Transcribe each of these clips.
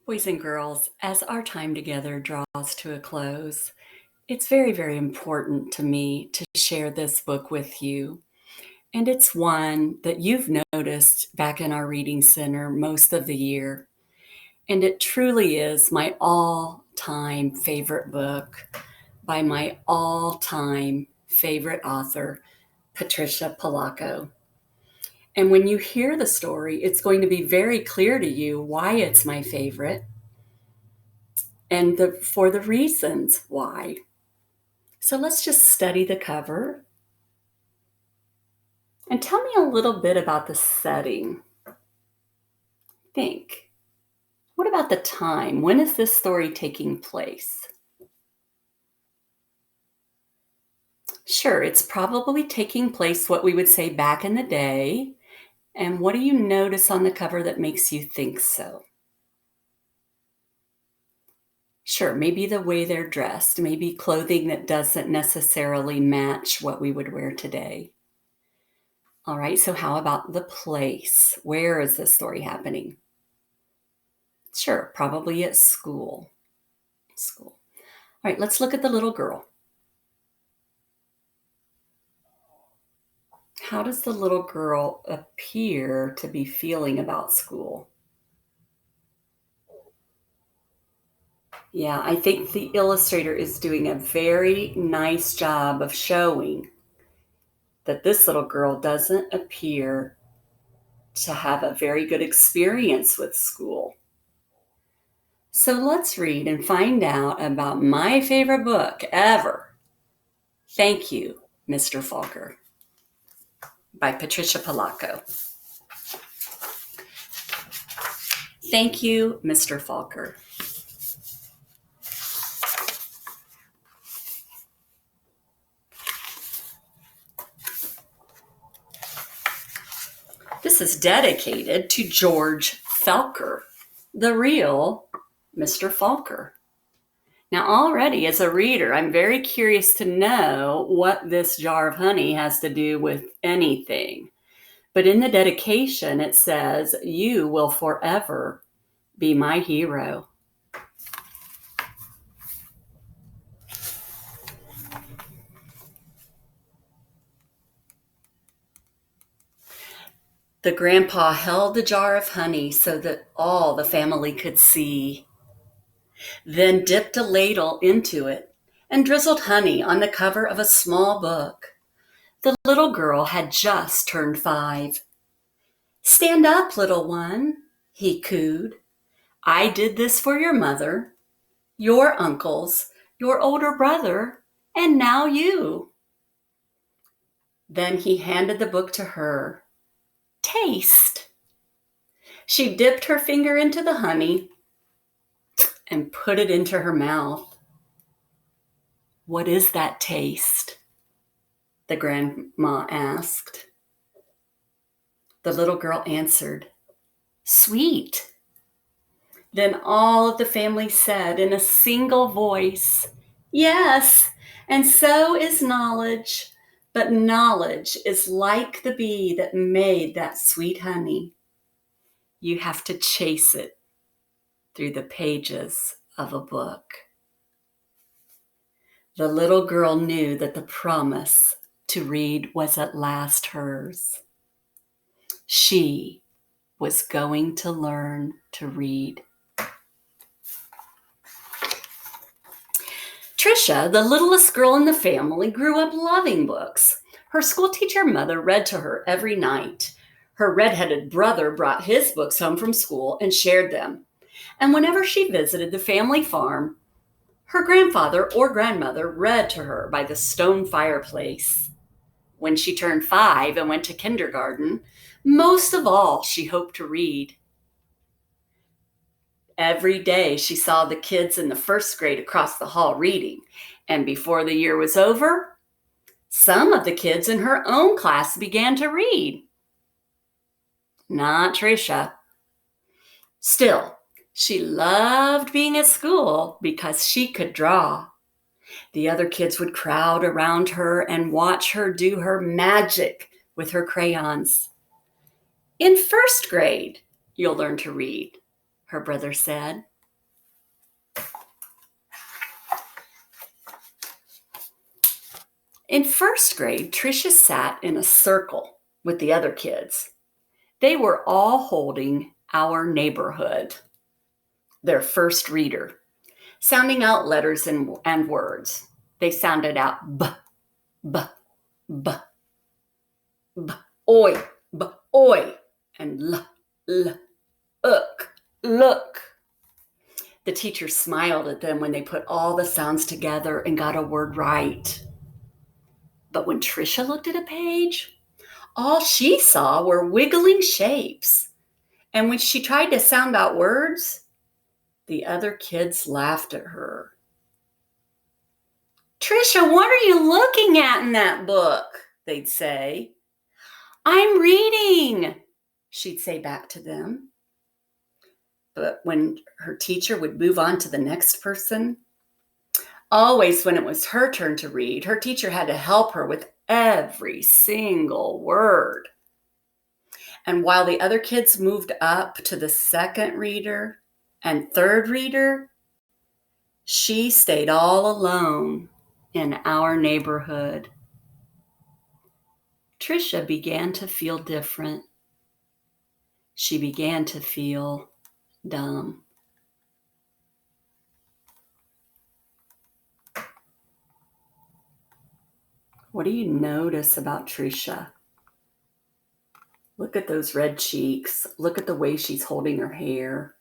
Boys and girls, as our time together draws to a close, it's very, very important to me to share this book with you. And it's one that you've noticed back in our reading center most of the year. And it truly is my all-time favorite book by my all-time favorite author, Patricia Polacco. And when you hear the story, it's going to be very clear to you why it's my favorite and for the reasons why. So let's just study the cover and tell me a little bit about the setting. Think. What about the time? When is this story taking place? Sure, it's probably taking place what we would say back in the day. And what do you notice on the cover that makes you think so? Sure, maybe the way they're dressed, maybe clothing that doesn't necessarily match what we would wear today. All right, so how about the place? Where is this story happening? Sure, probably at school. All right, let's look at the little girl. How does the little girl appear to be feeling about school? Yeah, I think the illustrator is doing a very nice job of showing that this little girl doesn't appear to have a very good experience with school. So let's read and find out about my favorite book ever. Thank You, Mr. Falker, by Patricia Polacco. Thank You, Mr. Falker. This is dedicated to George Falker, the real Mr. Falker. Now, already as a reader, I'm very curious to know what this jar of honey has to do with anything. But in the dedication, it says, "You will forever be my hero." The grandpa held the jar of honey so that all the family could see, then dipped a ladle into it and drizzled honey on the cover of a small book. The little girl had just turned 5. "Stand up, little one," he cooed. "I did this for your mother, your uncles, your older brother, and now you." Then he handed the book to her. "Taste." She dipped her finger into the honey and put it into her mouth. "What is that taste?" the grandma asked. The little girl answered, "Sweet." Then all of the family said in a single voice, "Yes, and so is knowledge. But knowledge is like the bee that made that sweet honey. You have to chase it through the pages of a book." The little girl knew that the promise to read was at last hers. She was going to learn to read. Trisha, the littlest girl in the family, grew up loving books. Her school teacher mother read to her every night. Her redheaded brother brought his books home from school and shared them. And whenever she visited the family farm, her grandfather or grandmother read to her by the stone fireplace. When she turned 5 and went to kindergarten, most of all she hoped to read. Every day she saw the kids in the first grade across the hall reading, and before the year was over, some of the kids in her own class began to read. Not Trisha. Still, she loved being at school because she could draw. The other kids would crowd around her and watch her do her magic with her crayons. "In first grade, you'll learn to read," her brother said. In first grade, Tricia sat in a circle with the other kids. They were all holding Our Neighborhood, their first reader, sounding out letters and words. They sounded out b, b, b, b, oi, b, oi, and l, look. The teacher smiled at them when they put all the sounds together and got a word right. But when Tricia looked at a page, all she saw were wiggling shapes. And when she tried to sound out words, the other kids laughed at her. "Tricia, what are you looking at in that book?" they'd say. "I'm reading," she'd say back to them. But when her teacher would move on to the next person, always when it was her turn to read, her teacher had to help her with every single word. And while the other kids moved up to the second reader and third reader, she stayed all alone in Our Neighborhood. Tricia began to feel different. She began to feel dumb. What do you notice about Tricia? Look at those red cheeks. Look at the way she's holding her hair.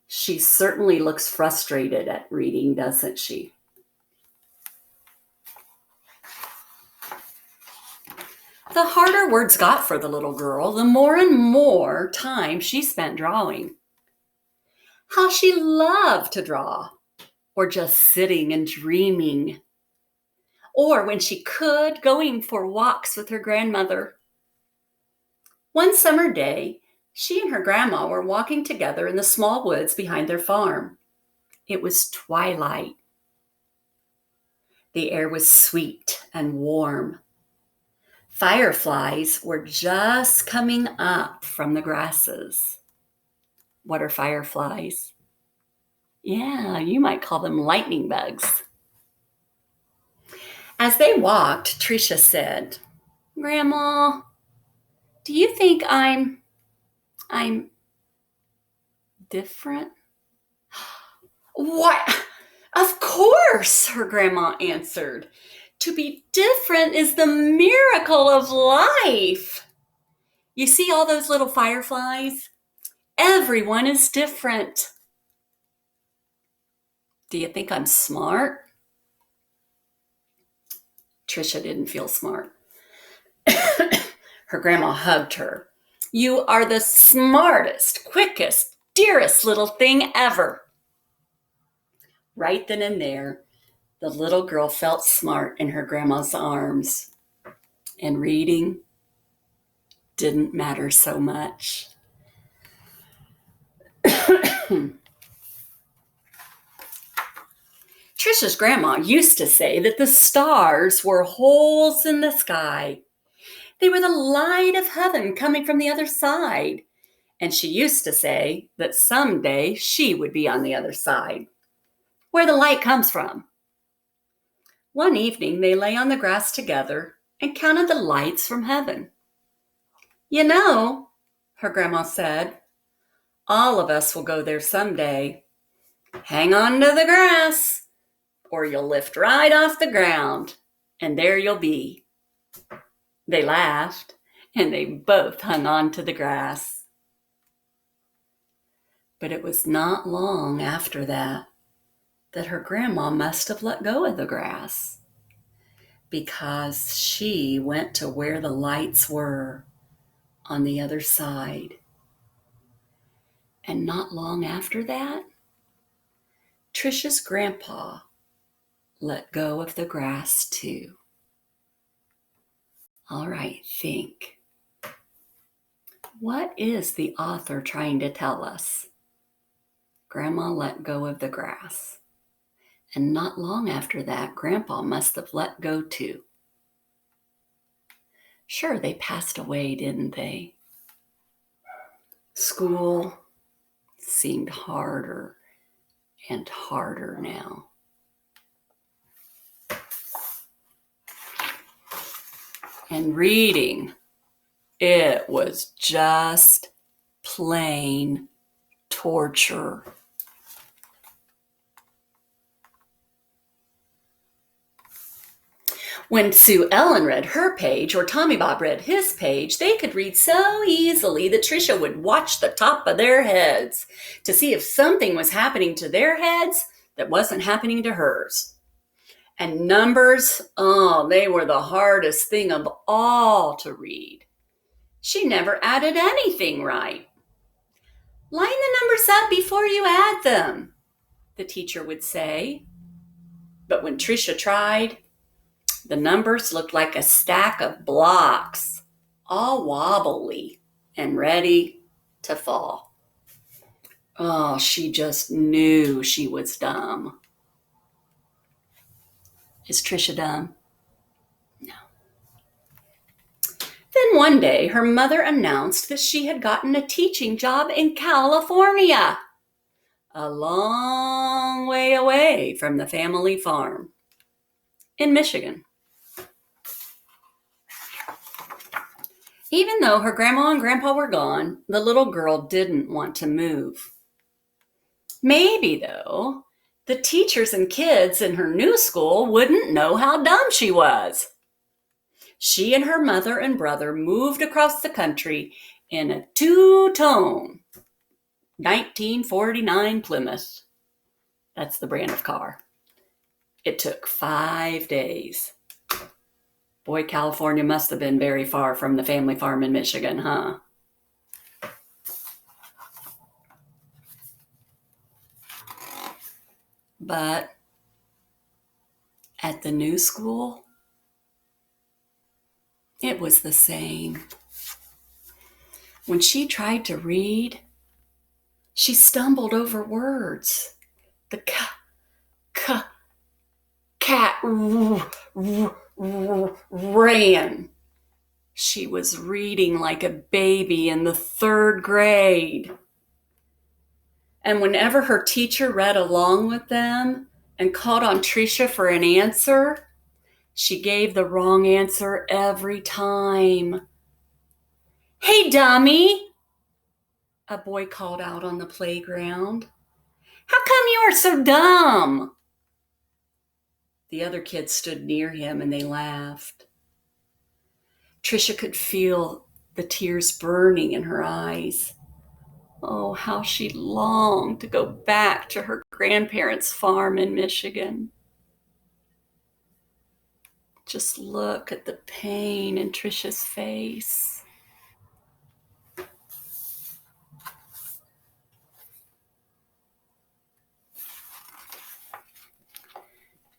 She certainly looks frustrated at reading, doesn't she? The harder words got for the little girl, the more and more time she spent drawing. How she loved to draw, or just sitting and dreaming, or when she could, going for walks with her grandmother. One summer day, she and her grandma were walking together in the small woods behind their farm. It was twilight. The air was sweet and warm. Fireflies were just coming up from the grasses. What are fireflies? Yeah, you might call them lightning bugs. As they walked, Tricia said, "Grandma, do you think I'm different?" "What? Of course," her grandma answered. "To be different is the miracle of life. You see all those little fireflies? Everyone is different." "Do you think I'm smart?" Tricia didn't feel smart. Her grandma hugged her. "You are the smartest, quickest, dearest little thing ever." Right then and there, the little girl felt smart in her grandma's arms, and reading didn't matter so much. Tricia's grandma used to say that the stars were holes in the sky. They were the light of heaven coming from the other side. And she used to say that someday she would be on the other side, where the light comes from. One evening, they lay on the grass together and counted the lights from heaven. "You know," her grandma said, "all of us will go there someday. Hang on to the grass, or you'll lift right off the ground, and there you'll be." They laughed, and they both hung on to the grass. But it was not long after that her grandma must have let go of the grass, because she went to where the lights were on the other side. And not long after that, Tricia's grandpa let go of the grass too. All right, think. What is the author trying to tell us? Grandma let go of the grass. And not long after that, Grandpa must have let go too. Sure, they passed away, didn't they? School seemed harder and harder now. And reading, it was just plain torture. When Sue Ellen read her page or Tommy Bob read his page, they could read so easily that Tricia would watch the top of their heads to see if something was happening to their heads that wasn't happening to hers. And numbers, they were the hardest thing of all to read. She never added anything right. Line the numbers up before you add them, the teacher would say. But when Tricia tried, the numbers looked like a stack of blocks, all wobbly and ready to fall. Oh, she just knew she was dumb. Is Tricia dumb? No. Then one day, her mother announced that she had gotten a teaching job in California, a long way away from the family farm in Michigan. Even though her grandma and grandpa were gone, the little girl didn't want to move. Maybe, though, the teachers and kids in her new school wouldn't know how dumb she was. She and her mother and brother moved across the country in a two-tone 1949 Plymouth. That's the brand of car. It took 5 days. Boy, California must have been very far from the family farm in Michigan, huh? But at the new school, it was the same. When she tried to read, she stumbled over words. The cat ran. She was reading like a baby in the 3rd grade. And whenever her teacher read along with them and called on Tricia for an answer, she gave the wrong answer every time. "Hey, dummy," a boy called out on the playground. "How come you are so dumb?" The other kids stood near him and they laughed. Tricia could feel the tears burning in her eyes. Oh, how she longed to go back to her grandparents' farm in Michigan. Just look at the pain in Tricia's face.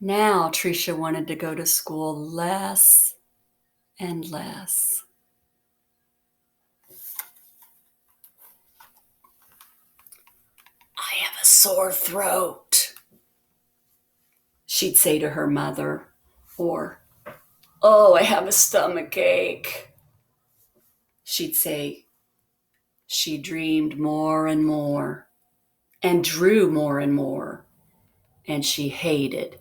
Now Tricia wanted to go to school less and less. "I have a sore throat," she'd say to her mother, or, "Oh, I have a stomach ache." She'd say she dreamed more and more and drew more and more, and she hated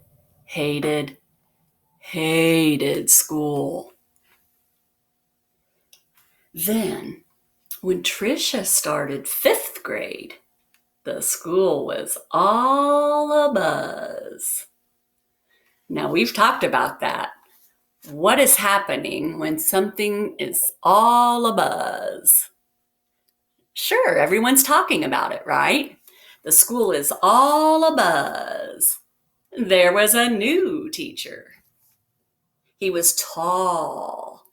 school. Then, when Tricia started 5th grade, the school was all abuzz. Now, we've talked about that. What is happening when something is all abuzz? Sure, everyone's talking about it, right? The school is all abuzz. There was a new teacher. He was tall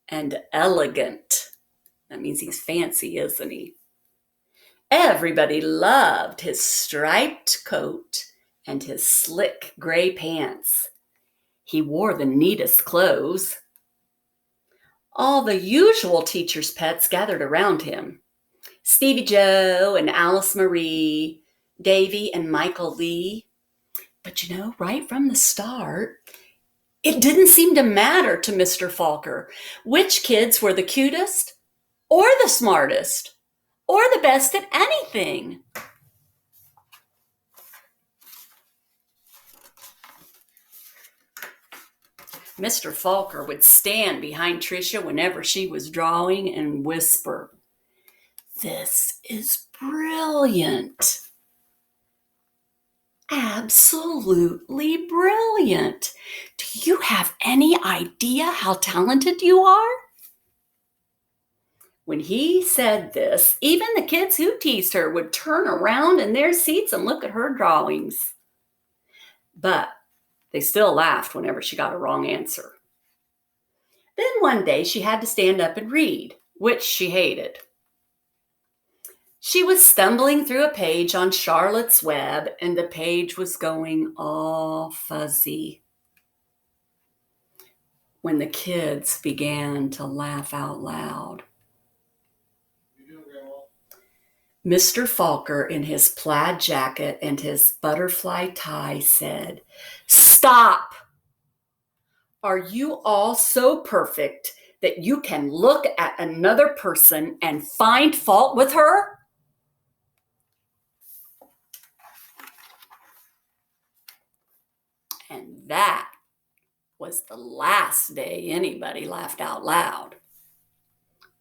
and elegant. That means he's fancy, isn't he? Everybody loved his striped coat and his slick gray pants. He wore the neatest clothes. All the usual teacher's pets gathered around him. Stevie Joe and Alice Marie, Davy and Michael Lee. But right from the start, it didn't seem to matter to Mr. Falker which kids were the cutest or the smartest or the best at anything. Mr. Falker would stand behind Tricia whenever she was drawing and whisper, "This is brilliant. Absolutely brilliant. Do you have any idea how talented you are?" When he said this, even the kids who teased her would turn around in their seats and look at her drawings. But they still laughed whenever she got a wrong answer. Then one day she had to stand up and read, which she hated. She was stumbling through a page on Charlotte's Web, and the page was going all fuzzy when the kids began to laugh out loud. Mr. Falker, in his plaid jacket and his butterfly tie, said, "Stop! Are you all so perfect that you can look at another person and find fault with her?" And that was the last day anybody laughed out loud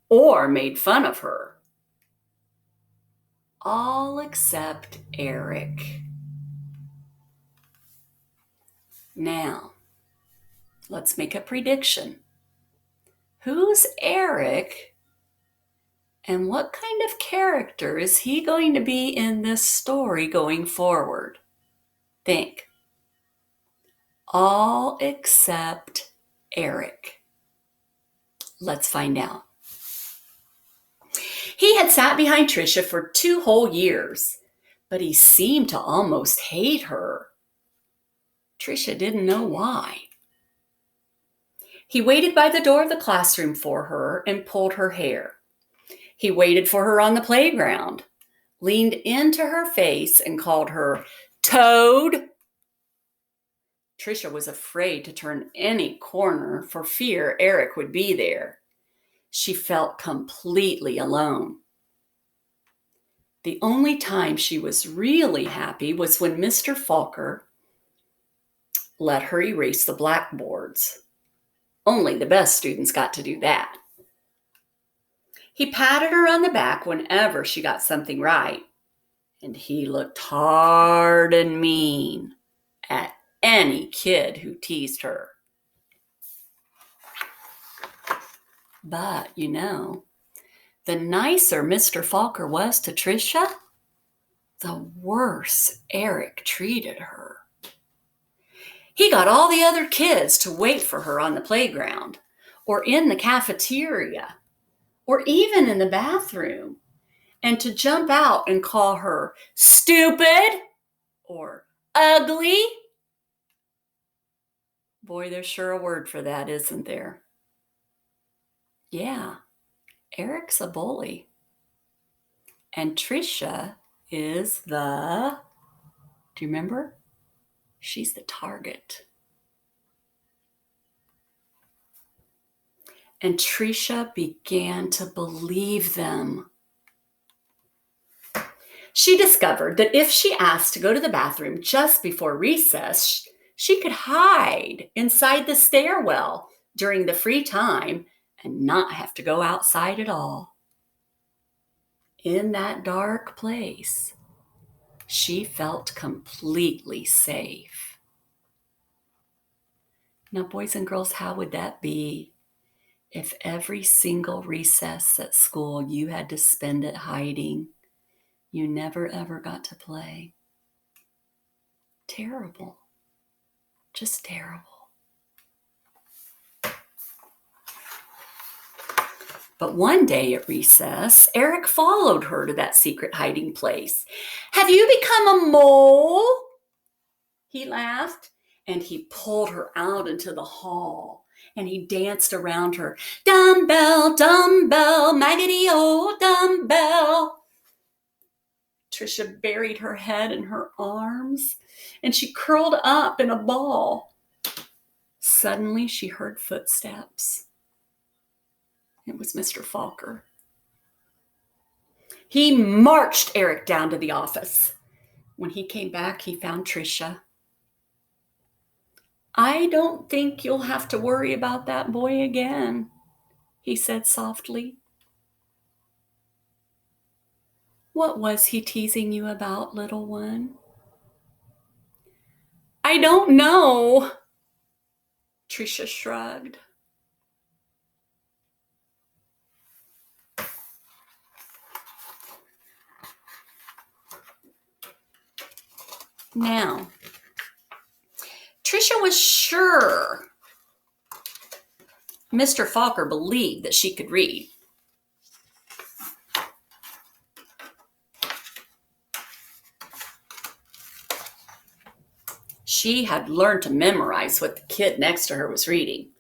or made fun of her. All except Eric. Now, let's make a prediction. Who's Eric, and what kind of character is he going to be in this story going forward? Think. All except Eric. Let's find out. He had sat behind Tricia for 2 whole years, but he seemed to almost hate her. Tricia didn't know why. He waited by the door of the classroom for her and pulled her hair. He waited for her on the playground, leaned into her face and called her Toad. Tricia was afraid to turn any corner for fear Eric would be there. She felt completely alone. The only time she was really happy was when Mr. Falker let her erase the blackboards. Only the best students got to do that. He patted her on the back whenever she got something right, and he looked hard and mean at any kid who teased her. But, the nicer Mr. Falker was to Tricia, the worse Eric treated her. He got all the other kids to wait for her on the playground, or in the cafeteria, or even in the bathroom, and to jump out and call her stupid or ugly. Boy, there's sure a word for that, isn't there? Yeah, Eric's a bully. And Tricia is do you remember? She's the target. And Tricia began to believe them. She discovered that if she asked to go to the bathroom just before recess, she could hide inside the stairwell during the free time and not have to go outside at all. In that dark place, she felt completely safe. Now, boys and girls, how would that be if every single recess at school you had to spend it hiding? You never ever got to play. Terrible. Just terrible. But one day at recess, Eric followed her to that secret hiding place. "Have you become a mole?" he laughed, and he pulled her out into the hall, and he danced around her. "Dumbbell, dumbbell, maggoty old dumbbell." Tricia buried her head in her arms, and she curled up in a ball. Suddenly, she heard footsteps. It was Mr. Falker. He marched Eric down to the office. When he came back, he found Tricia. I don't think you'll have to worry about that boy again, he said softly. What was he teasing you about, little one? I don't know, Tricia shrugged. Now, Tricia was sure Mr. Falker believed that she could read. She had learned to memorize what the kid next to her was reading.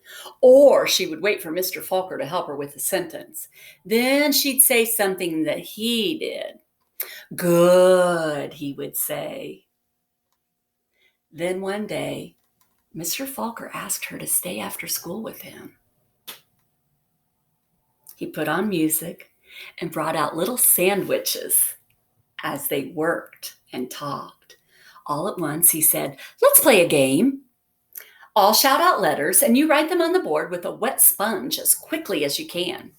Or she would wait for Mr. Falker to help her with a sentence. Then she'd say something that he did. Good, he would say. Then one day, Mr. Falker asked her to stay after school with him. He put on music and brought out little sandwiches as they worked and talked. All at once, he said, "Let's play a game. I'll shout out letters and you write them on the board with a wet sponge as quickly as you can."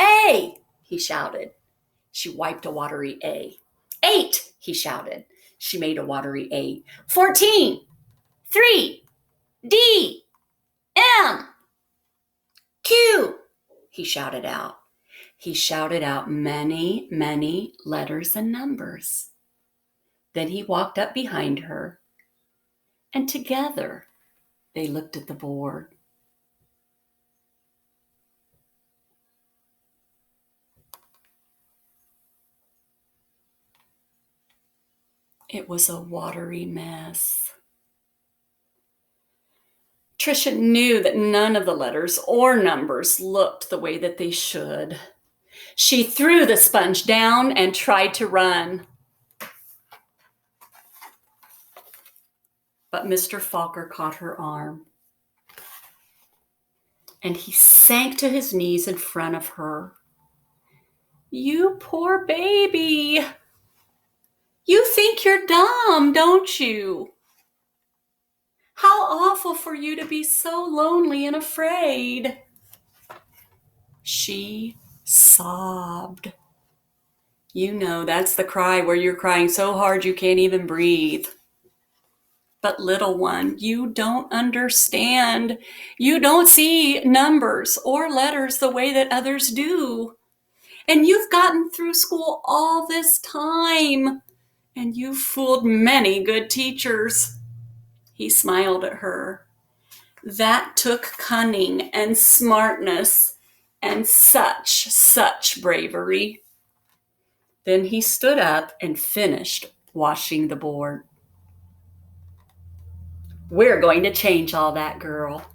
"A," he shouted. She wiped a watery A. "8," he shouted. She made a watery A. 14, 3, D, M, Q, he shouted out. He shouted out many, many letters and numbers. Then he walked up behind her, and together they looked at the board. It was a watery mess. Tricia knew that none of the letters or numbers looked the way that they should. She threw the sponge down and tried to run. But Mr. Falker caught her arm, and he sank to his knees in front of her. "You poor baby. You think you're dumb, don't you? How awful for you to be so lonely and afraid." She sobbed. You know, that's the cry where you're crying so hard you can't even breathe. But little one, you don't understand. You don't see numbers or letters the way that others do. And you've gotten through school all this time, and you've fooled many good teachers. He smiled at her. That took cunning and smartness and such bravery. Then he stood up and finished washing the board. "We're going to change all that, girl.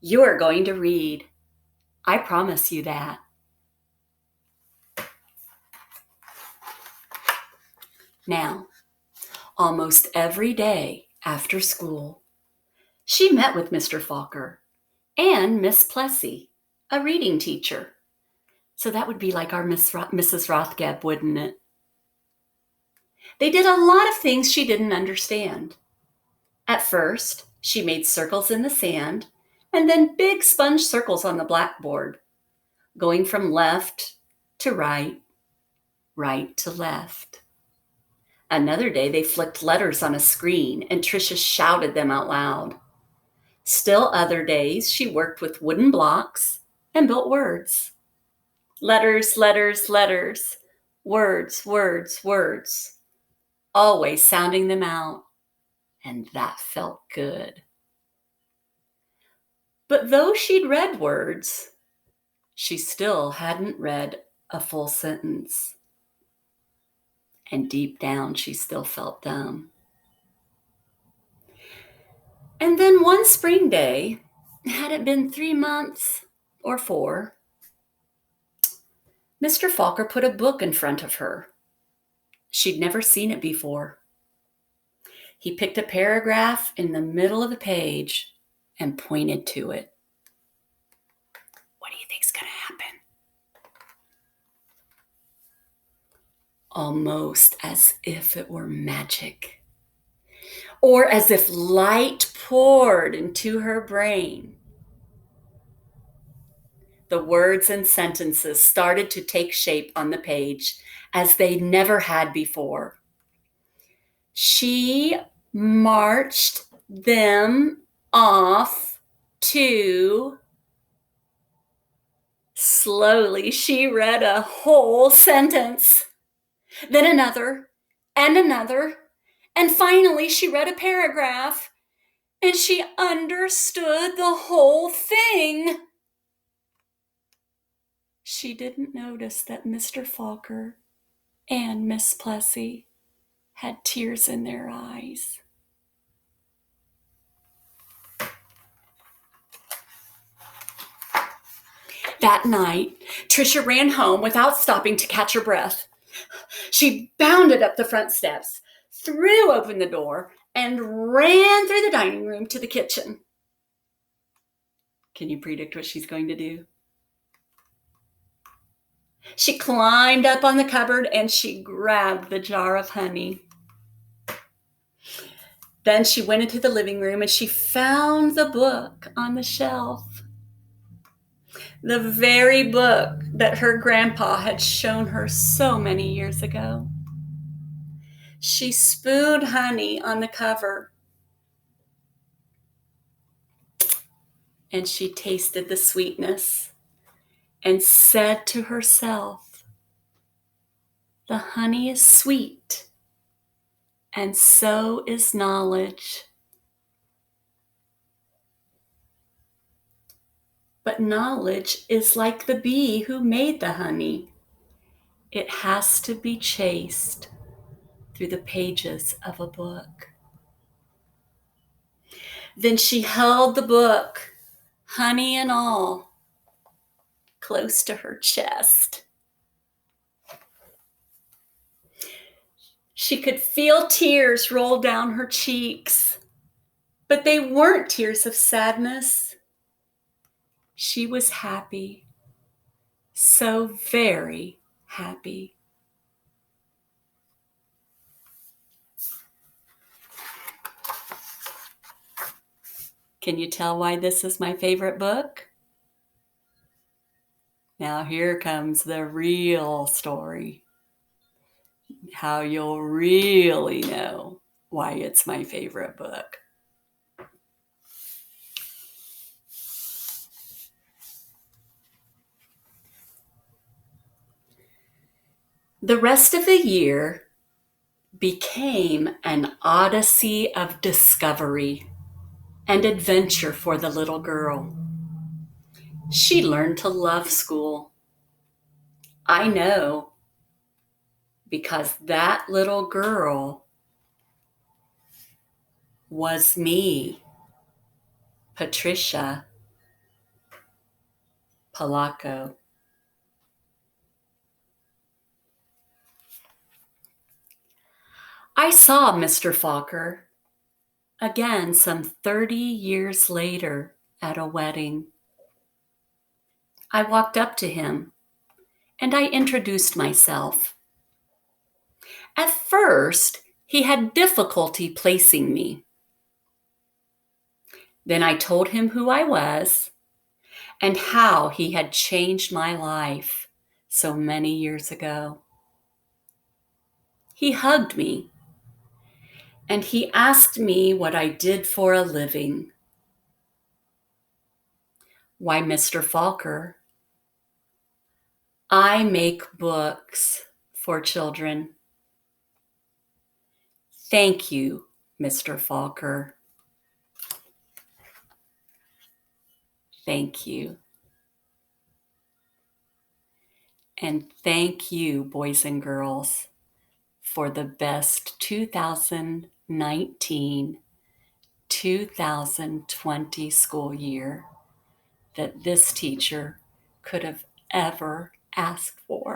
You're going to read. I promise you that." Now, almost every day after school, she met with Mr. Falker and Miss Plessy, a reading teacher. So that would be like our Mrs. Rothgeb, wouldn't it? They did a lot of things she didn't understand. At first, she made circles in the sand and then big sponge circles on the blackboard, going from left to right, right to left. Another day, they flicked letters on a screen and Tricia shouted them out loud. Still other days, she worked with wooden blocks and built words. Letters, letters, letters, words, words, words, always sounding them out, and that felt good. But though she'd read words, she still hadn't read a full sentence. And deep down, she still felt dumb. And then one spring day, had it been 3 months or 4, Mr. Falker put a book in front of her. She'd never seen it before. He picked a paragraph in the middle of the page and pointed to it. What do you think's going to happen? Almost as if it were magic, or as if light poured into her brain. The words and sentences started to take shape on the page as they never had before. She marched them off to... Slowly, she read a whole sentence, then another, and finally she read a paragraph, and she understood the whole thing. She didn't notice that Mr. Falker and Miss Plessy had tears in their eyes. That night, Tricia ran home without stopping to catch her breath. She bounded up the front steps, threw open the door, and ran through the dining room to the kitchen. Can you predict what she's going to do? She climbed up on the cupboard and she grabbed the jar of honey. Then she went into the living room and she found the book on the shelf. The very book that her grandpa had shown her so many years ago. She spooned honey on the cover and she tasted the sweetness and said to herself, "The honey is sweet, and so is knowledge." But knowledge is like the bee who made the honey. It has to be chased through the pages of a book. Then she held the book, honey and all, close to her chest. She could feel tears roll down her cheeks, but they weren't tears of sadness. She was happy, so very happy. Can you tell why this is my favorite book? Now here comes the real story. How you'll really know why it's my favorite book. The rest of the year became an odyssey of discovery and adventure for the little girl. She learned to love school. I know, because that little girl was me, Patricia Polacco. I saw Mr. Falker again some 30 years later at a wedding. I walked up to him and I introduced myself. At first, he had difficulty placing me. Then I told him who I was and how he had changed my life so many years ago. He hugged me and he asked me what I did for a living. Why, Mr. Falker, I make books for children. Thank you, Mr. Falker. Thank you. And thank you, boys and girls, for the best 2019-2020 school year that this teacher could have ever asked for.